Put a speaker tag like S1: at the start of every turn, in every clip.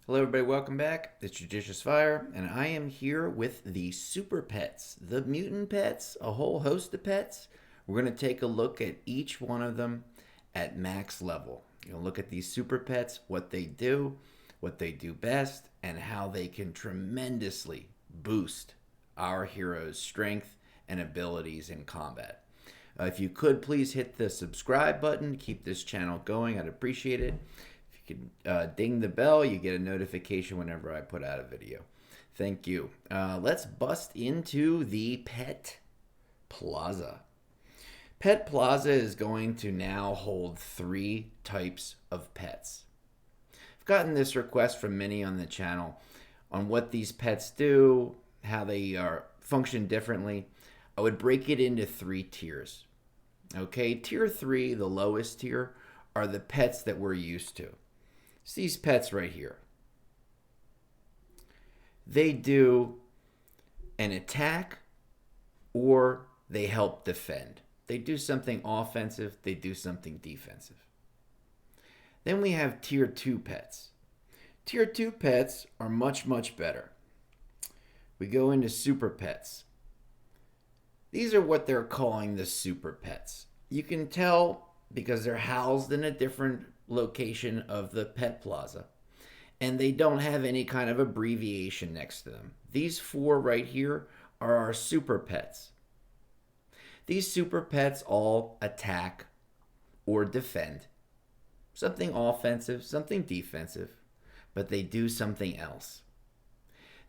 S1: Hello everybody, welcome back. It's JudiciousFire, and I am here with the super pets, the mutant pets, a whole host of pets. We're going to take a look at each one of them at max level. You'll look at these super pets, what they do best, and how they can tremendously boost our heroes' strength and abilities in combat. If you could please hit the subscribe button to keep this channel going, I'd appreciate it. If you could ding the bell, you get a notification whenever I put out a video. Thank you. Let's bust into the Pet Plaza. Pet Plaza is going to now hold 3 types of pets. I've gotten this request from many on the channel on what these pets do, how they function differently. I would break it into 3 tiers. Okay, tier 3, the lowest tier, are the pets that we're used to. It's these pets right here. They do an attack or they help defend. They do something offensive, they do something defensive. Then we have tier 2 pets. Tier 2 pets are much, much better. We go into super pets. These are what they're calling the super pets. You can tell because they're housed in a different location of the Pet Plaza, and they don't have any kind of abbreviation next to them. These 4 right here are our super pets. These super pets all attack or defend. Something offensive, something defensive, but they do something else.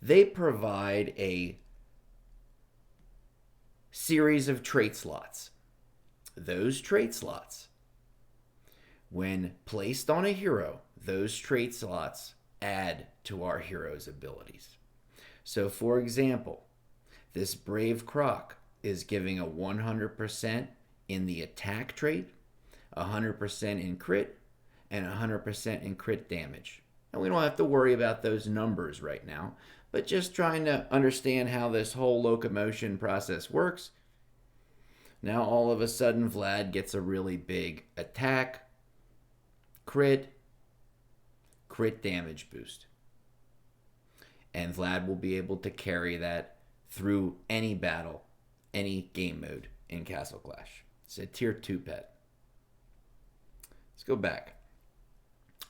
S1: They provide a series of trait slots. Those trait slots, when placed on a hero, those trait slots add to our hero's abilities. So, for example, this Brave Croc is giving a 100% in the attack trait, 100% in crit, and 100% in crit damage. And we don't have to worry about those numbers right now, but just trying to understand how this whole locomotion process works. Now all of a sudden Vlad gets a really big attack, crit damage boost. And Vlad will be able to carry that through any battle, any game mode in Castle Clash. It's a tier 2 pet. Let's go back.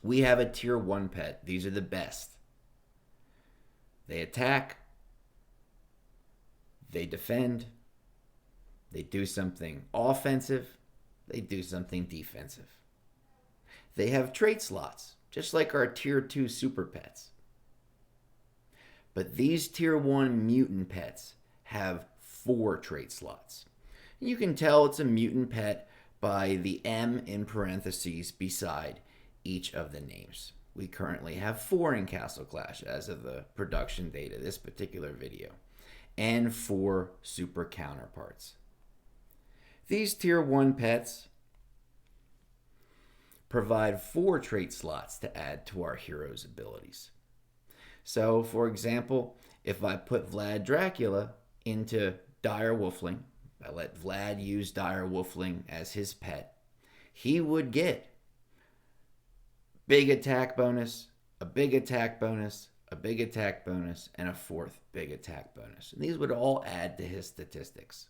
S1: We have a tier 1 pet. These are the best. They attack, they defend, they do something offensive, they do something defensive. They have trait slots, just like our tier 2 super pets. But these tier 1 mutant pets have 4 trait slots. You can tell it's a mutant pet by the M in parentheses beside each of the names. We currently have 4 in Castle Clash as of the production date of this particular video, and 4 super counterparts. These tier 1 pets provide 4 trait slots to add to our hero's abilities. So, for example, if I put Vlad Dracula into Dire Wolfling, I let Vlad use Dire Wolfling as his pet, he would get big attack bonus, a big attack bonus, a big attack bonus, and a 4th big attack bonus. And these would all add to his statistics.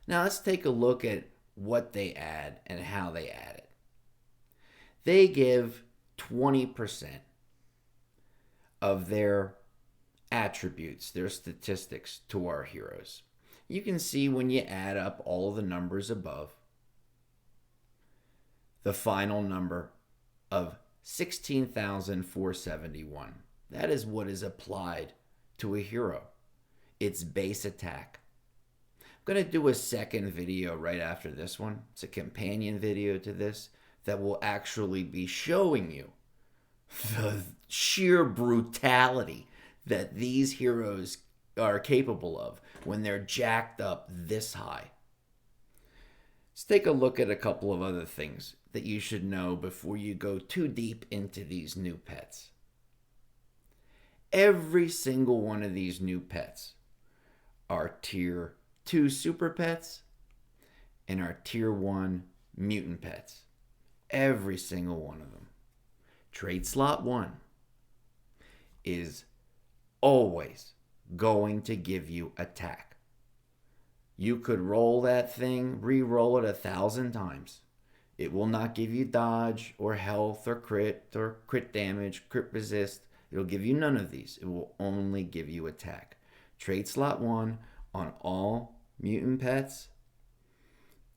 S1: Now let's take a look at what they add and how they add it. They give 20% of their attributes, their statistics, to our heroes. You can see when you add up all of the numbers above, the final number of 16,471. That is what is applied to a hero. Its base attack. I'm going to do a second video right after this one. It's a companion video to this that will actually be showing you the sheer brutality that these heroes are capable of when they're jacked up this high. Let's take a look at a couple of other things that you should know before you go too deep into these new pets. Every single one of these new pets are tier 2 super pets and our tier 1 mutant pets. Every single one of them. Trait slot 1 is always going to give you attack. You could roll that thing, re-roll it 1,000 times. It will not give you dodge or health or crit damage, crit resist. It'll give you none of these. It will only give you attack. Trait slot 1 on all mutant pets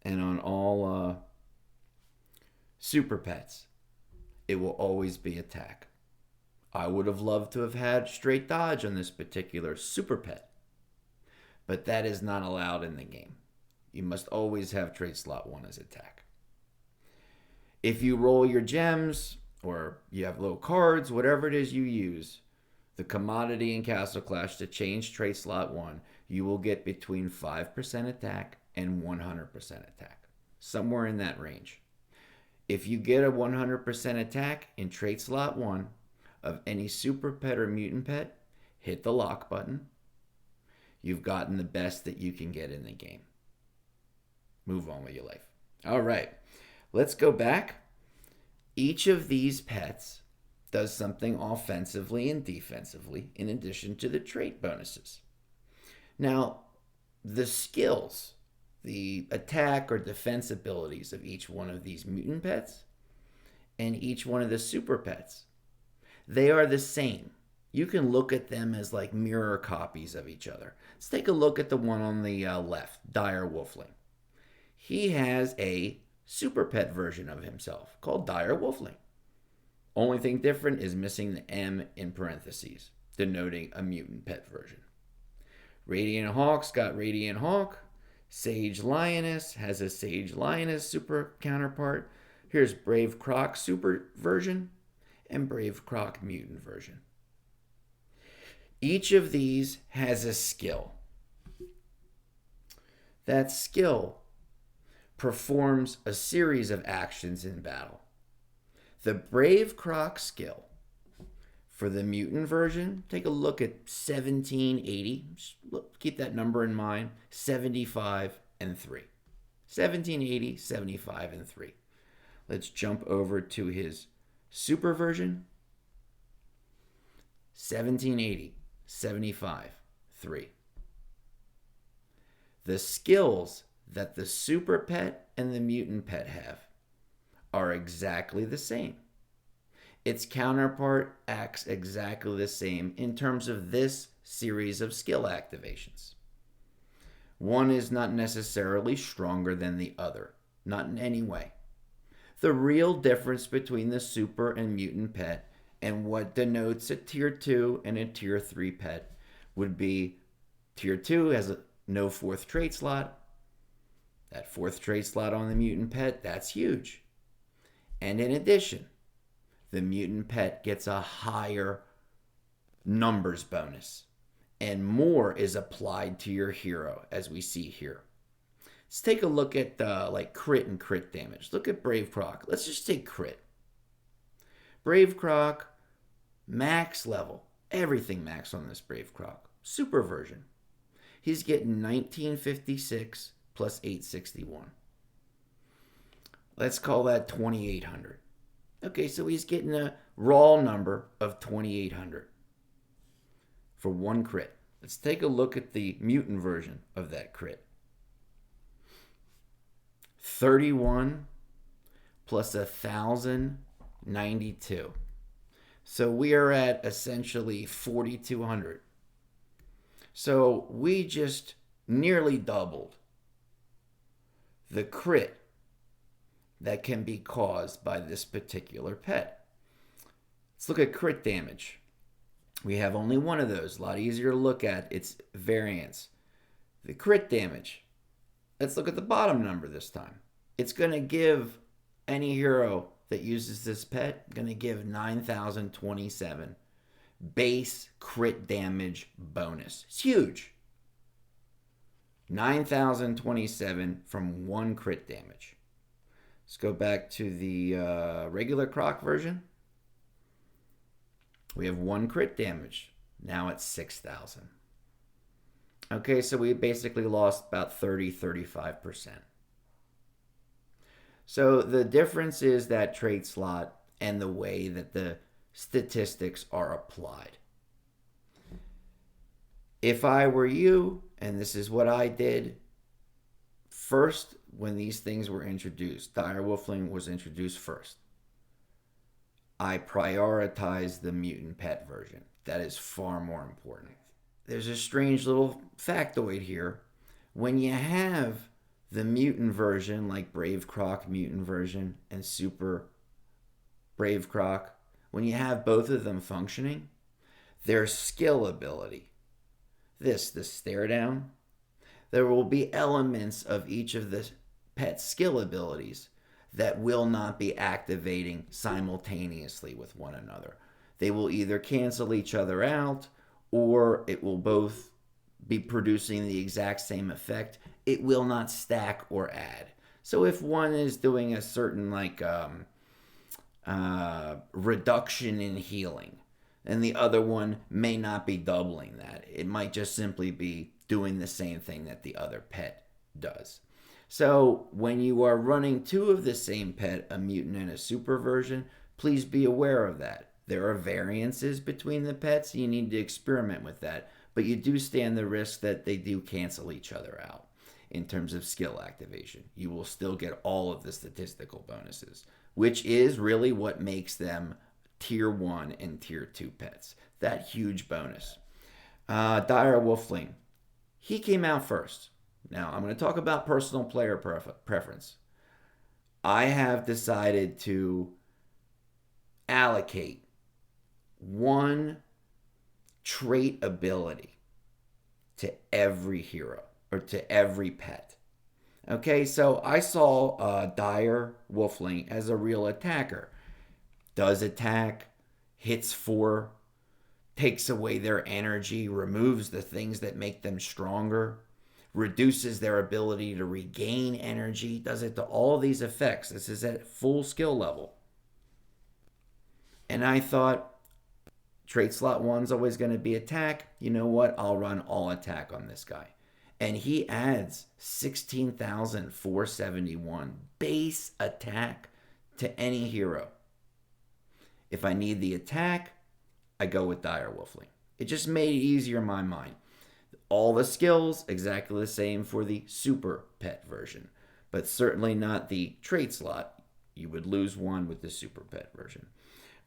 S1: and on all super pets. It will always be attack. I would have loved to have had straight dodge on this particular super pet, but that is not allowed in the game. You must always have trait slot 1 as attack. If you roll your gems or you have low cards, whatever it is you use, the commodity in Castle Clash to change trait slot 1, you will get between 5% attack and 100% attack. Somewhere in that range. If you get a 100% attack in trait slot 1 of any super pet or mutant pet, hit the lock button. You've gotten the best that you can get in the game. Move on with your life. All right, let's go back. Each of these pets does something offensively and defensively in addition to the trait bonuses. Now, the skills, the attack or defense abilities of each one of these mutant pets and each one of the super pets, they are the same. You can look at them as like mirror copies of each other. Let's take a look at the one on the left, Dire Wolfling. He has a super pet version of himself called Dire Wolfling. Only thing different is missing the M in parentheses, denoting a mutant pet version. Radiant Hawk's got Radiant Hawk. Sage Lioness has a Sage Lioness super counterpart. Here's Brave Croc super version and Brave Croc mutant version. Each of these has a skill. That skill performs a series of actions in battle. The Brave Croc skill for the mutant version, take a look at 1780. Keep that number in mind. 75 and 3. 1780, 75 and 3. Let's jump over to his super version. 1780, 75, 3. The skills that the super pet and the mutant pet have are exactly the same. Its counterpart acts exactly the same in terms of this series of skill activations. One is not necessarily stronger than the other, not in any way. The real difference between the super and mutant pet and what denotes a tier 2 and a tier 3 pet would be tier 2 has no 4th trait slot. That 4th trait slot on the mutant pet, that's huge. And in addition, the mutant pet gets a higher numbers bonus, and more is applied to your hero, as we see here. Let's take a look at like crit and crit damage. Look at Brave Croc. Let's just take crit. Brave Croc, max level. Everything max on this Brave Croc. Super version. He's getting 1956 plus 861. Let's call that 2800. Okay, so he's getting a raw number of 2800 for one crit. Let's take a look at the mutant version of that crit. 31 plus 1092. So we are at essentially 4200. So we just nearly doubled the crit that can be caused by this particular pet. Let's look at crit damage. We have only one of those. A lot easier to look at. Its variance. The crit damage. Let's look at the bottom number this time. It's going to give any hero that uses this pet, going to give 9,027 base crit damage bonus. It's huge. 9,027 from one crit damage. Let's go back to the regular Croc version. We have one crit damage. Now it's 6,000. Okay, so we basically lost about 35%. So the difference is that trait slot and the way that the statistics are applied. If I were you, and this is what I did, first, when these things were introduced, dire wolfling was introduced first. I prioritized the mutant pet version. That is far more important. There's a strange little factoid here. When you have the mutant version, like Brave Croc mutant version and Super Brave Croc, when you have both of them functioning, their skill ability, the stare down, there will be elements of each of the pet skill abilities that will not be activating simultaneously with one another. They will either cancel each other out, or it will both be producing the exact same effect. It will not stack or add. So if one is doing a certain reduction in healing, and the other one may not be doubling that, it might just simply be doing the same thing that the other pet does. So when you are running two of the same pet, a mutant and a super version, please be aware of that. There are variances between the pets. You need to experiment with that. But you do stand the risk that they do cancel each other out in terms of skill activation. You will still get all of the statistical bonuses, which is really what makes them tier 1 and tier 2 pets. That huge bonus. Dire Wolfling. He came out first. Now, I'm going to talk about personal player preference. I have decided to allocate one trait ability to every hero or to every pet. Okay, so I saw Dire Wolfling as a real attacker. Does attack, hits 4, takes away their energy, removes the things that make them stronger, reduces their ability to regain energy, does it to all these effects. This is at full skill level. And I thought, trait slot 1's always going to be attack. You know what? I'll run all attack on this guy. And he adds 16,471 base attack to any hero. If I need the attack, I go with Dire Wolfling. It just made it easier in my mind. All the skills, exactly the same for the super pet version, but certainly not the trait slot. You would lose one with the super pet version.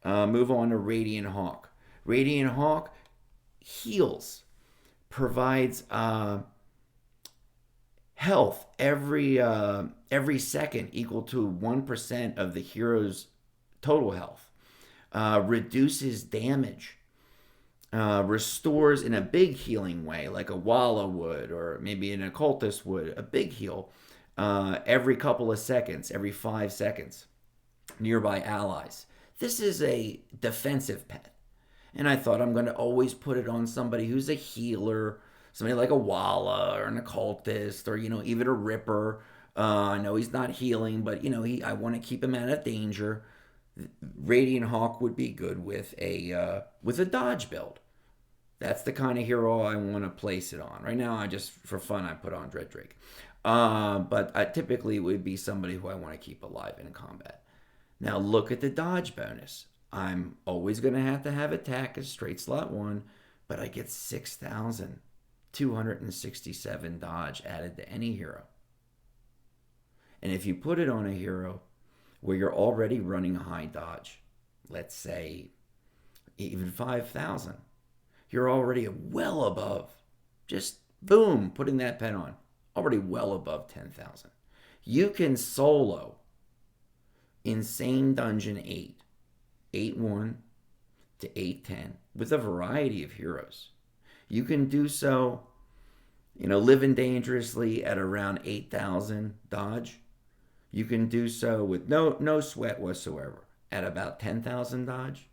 S1: Move on to Radiant Hawk. Radiant Hawk heals, provides health every second equal to 1% of the hero's total health. Reduces damage. Restores in a big healing way, like a Walla would, or maybe an Occultist would, a big heal every couple of seconds, every 5 seconds, nearby allies. This is a defensive pet. And I thought I'm going to always put it on somebody who's a healer, somebody like a Walla or an Occultist, or, even a Ripper. I know he's not healing, but, I want to keep him out of danger. Radiant Hawk would be good with a dodge build. That's the kind of hero I want to place it on. Right now, for fun, I put on Dread Drake. But I typically would be somebody who I want to keep alive in combat. Now look at the dodge bonus. I'm always going to have attack as straight slot 1, but I get 6,267 dodge added to any hero. And if you put it on a hero where you're already running high dodge, let's say even 5,000, you're already well above, just boom, putting that pen on, already well above 10,000. You can solo Insane Dungeon 8, 8-1 to 8-10 with a variety of heroes. You can do so, living dangerously at around 8,000 dodge. You can do so with no sweat whatsoever at about 10,000 dodge.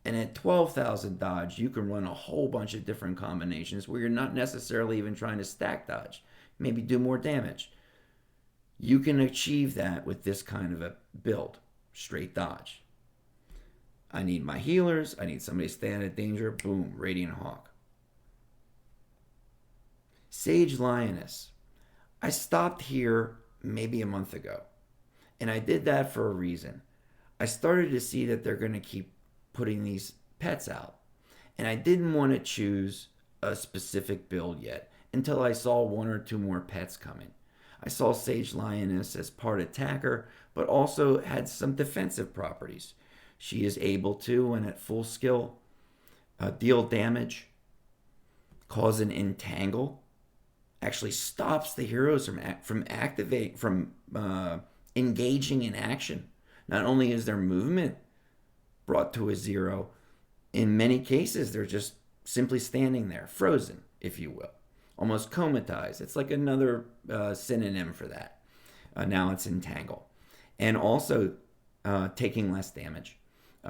S1: And at 12,000 dodge, you can run a whole bunch of different combinations where you're not necessarily even trying to stack dodge, maybe do more damage. You can achieve that with this kind of a build, straight dodge. I need my healers, I need somebody staying out of danger, boom, Radiant Hawk. Sage Lioness. I stopped here maybe a month ago. And I did that for a reason. I started to see that they're going to keep putting these pets out. And I didn't want to choose a specific build yet until I saw one or two more pets coming. I saw Sage Lioness as part attacker, but also had some defensive properties. She is able to, when at full skill, deal damage, cause an entangle, actually stops the heroes from engaging in action. Not only is their movement brought to a zero, in many cases they're just simply standing there, frozen, if you will, almost comatized. It's like another synonym for that. Now it's entangle, and also taking less damage,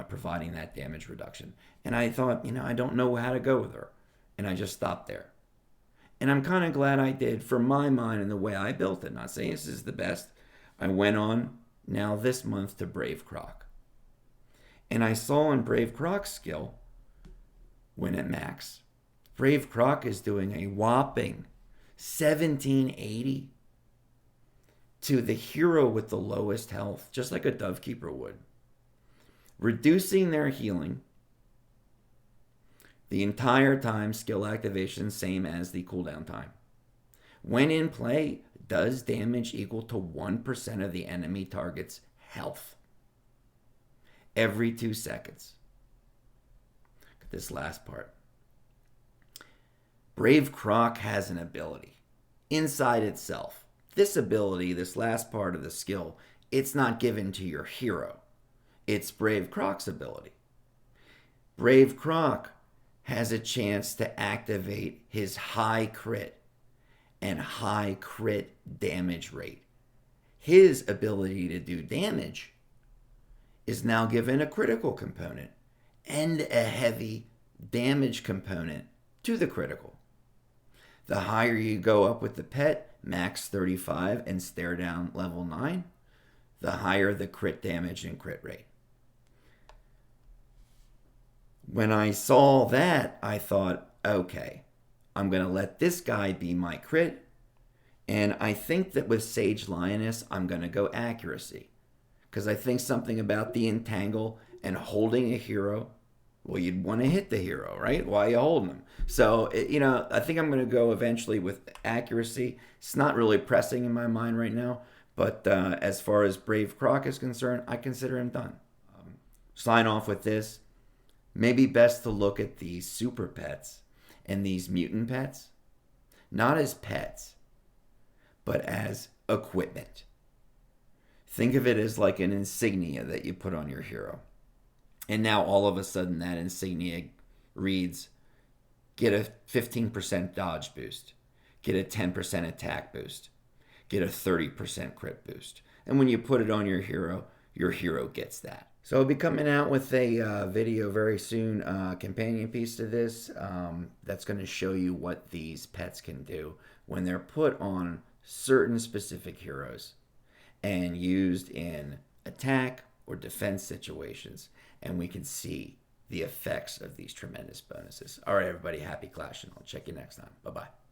S1: providing that damage reduction. And I thought, I don't know how to go with her, and I just stopped there. And I'm kind of glad I did for my mind and the way I built it. Not saying this is the best. I went on now this month to Brave Croc. And I saw in Brave Croc's skill, when at max, Brave Croc is doing a whopping 1780 to the hero with the lowest health, just like a Dovekeeper would, reducing their healing the entire time. Skill activation, same as the cooldown time. When in play, does damage equal to 1% of the enemy target's health every 2 seconds. Look at this last part. Brave Croc has an ability inside itself. This ability, this last part of the skill, it's not given to your hero. It's Brave Croc's ability. Brave Croc has a chance to activate his high crit and high crit damage rate. His ability to do damage is now given a critical component and a heavy damage component to the critical. The higher you go up with the pet, max 35 and stare down level 9, the higher the crit damage and crit rate. When I saw that, I thought, okay, I'm going to let this guy be my crit. And I think that with Sage Lioness, I'm going to go accuracy. Because I think something about the entangle and holding a hero, well, you'd want to hit the hero, right? Why are you holding him? So, I think I'm going to go eventually with accuracy. It's not really pressing in my mind right now. But as far as Brave Croc is concerned, I consider him done. Sign off with this. Maybe best to look at these super pets and these mutant pets, not as pets, but as equipment. Think of it as like an insignia that you put on your hero. And now all of a sudden that insignia reads, get a 15% dodge boost, get a 10% attack boost, get a 30% crit boost. And when you put it on your hero gets that. So I'll be coming out with a video very soon, companion piece to this, that's going to show you what these pets can do when they're put on certain specific heroes and used in attack or defense situations. And we can see the effects of these tremendous bonuses. All right, everybody, happy clashing. I'll check you next time. Bye-bye.